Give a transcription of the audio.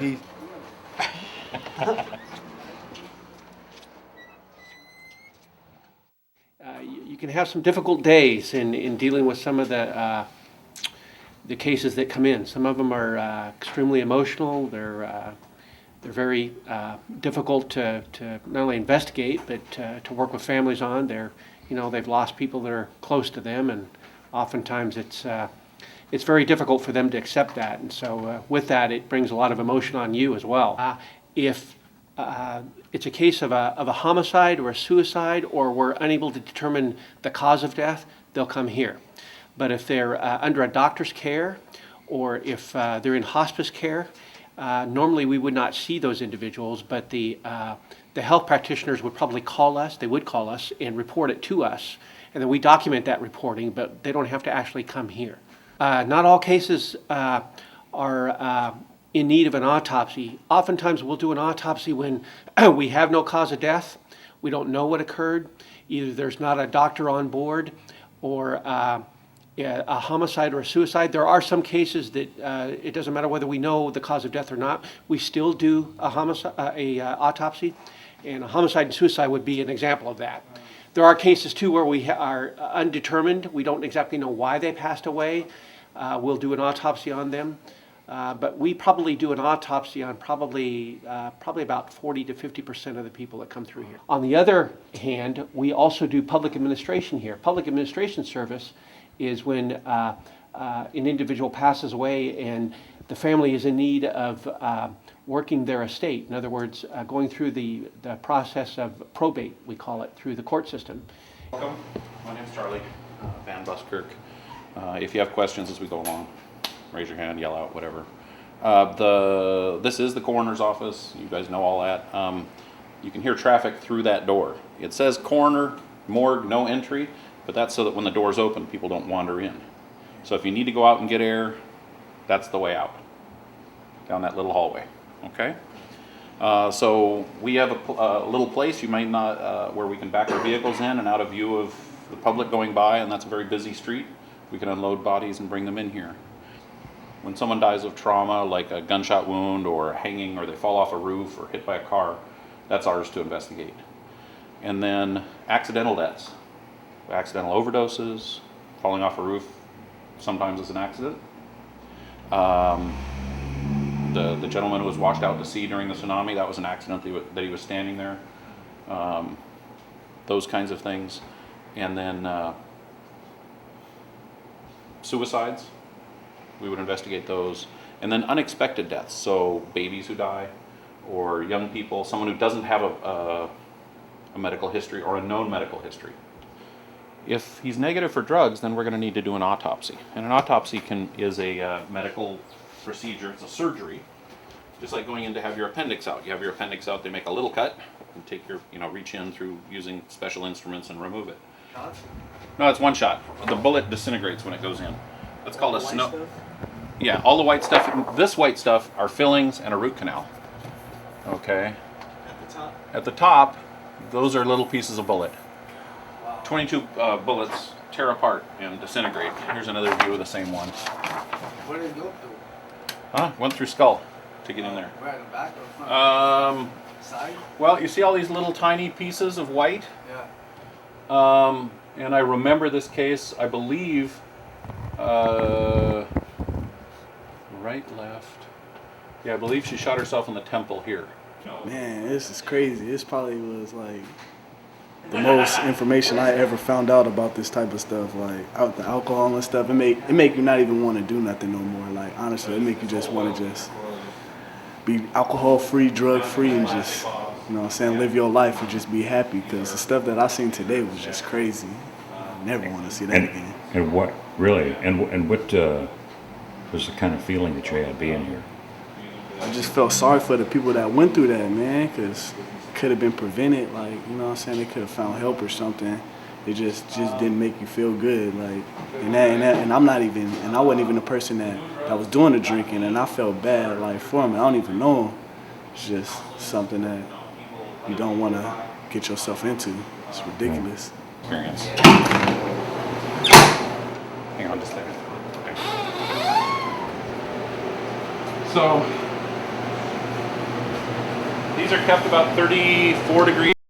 Peace. You can have some difficult days in dealing with some of the cases that come in. Some of them are extremely emotional. They're very difficult to not only investigate, but to work with families on. They've lost people that are close to them, and oftentimes it's very difficult for them to accept that. And so with that, it brings a lot of emotion on you as well. If it's a case of a homicide or a suicide, or we're unable to determine the cause of death, they'll come here. But if they're under a doctor's care, or if they're in hospice care, normally we would not see those individuals, but the health practitioners would probably call us. They would call us and report it to us, and then we document that reporting, but they don't have to actually come here. Not all cases are in need of an autopsy. Oftentimes we'll do an autopsy when we have no cause of death, we don't know what occurred, either there's not a doctor on board, or a homicide or a suicide. There are some cases that it doesn't matter whether we know the cause of death or not, we still do a autopsy, and a homicide and suicide would be an example of that. There are cases too where we are undetermined, we don't exactly know why they passed away. We'll do an autopsy on them. But we probably do an autopsy on probably about 40 to 50% of the people that come through here. On the other hand, we also do public administration here. Public administration service is when an individual passes away and the family is in need of working their estate. In other words, going through the process of probate, we call it, through the court system. Welcome. My name's Charlie Van Buskirk. If you have questions as we go along, raise your hand, yell out, whatever. This is the coroner's office. You guys know all that. You can hear traffic through that door. It says coroner, morgue, no entry, but that's so that when the door's open, people don't wander in. So if you need to go out and get air, that's the way out, down that little hallway, okay? So we have a little place you might not, where we can back our vehicles in and out of view of the public going by, and that's a very busy street. We can unload bodies and bring them in here. When someone dies of trauma, like a gunshot wound or hanging, or they fall off a roof or hit by a car, that's ours to investigate. And then accidental deaths, accidental overdoses, falling off a roof sometimes is an accident. The gentleman who was washed out to sea during the tsunami, that was an accident that he was standing there. Those kinds of things. And then suicides, we would investigate those. And then unexpected deaths, so babies who die, or young people, someone who doesn't have a medical history or a known medical history. If he's negative for drugs, then we're going to need to do an autopsy. And an autopsy is a medical procedure. It's a surgery, just like going in to have your appendix out. You have your appendix out, they make a little cut and take your, reach in through using special instruments and remove it. No, it's one shot. The bullet disintegrates when it goes in. That's called a snow. Yeah, all the white stuff. This white stuff are fillings and a root canal. Okay. At the top? At the top, those are little pieces of bullet. 22 bullets tear apart and disintegrate. Here's another view of the same one. Where did it go through? Huh? Went through skull to get in there. Right in the back or front? Side? Well, you see all these little tiny pieces of white? Yeah. And I remember this case, I believe, right, left. Yeah, I believe she shot herself in the temple here. Man, this is crazy. This probably was like the most information I ever found out about this type of stuff, like out the alcohol and stuff. It make you not even want to do nothing no more. Like honestly, it make you just want to just be alcohol free, drug free, and just live your life and just be happy. Because the stuff that I seen today was just crazy. I never want to see that again. And what really? And what was the kind of feeling that you had being here? I just felt sorry for the people that went through that, man, because it could have been prevented. Like, you know what I'm saying? They could have found help or something. It just didn't make you feel good. Like, and I'm not even, and I wasn't even the person that was doing the drinking, and I felt bad, like, for him. I don't even know him. It's just something that you don't want to get yourself into. It's ridiculous. Experience. Hang on just a second. Okay. So, These are kept about 34 degrees.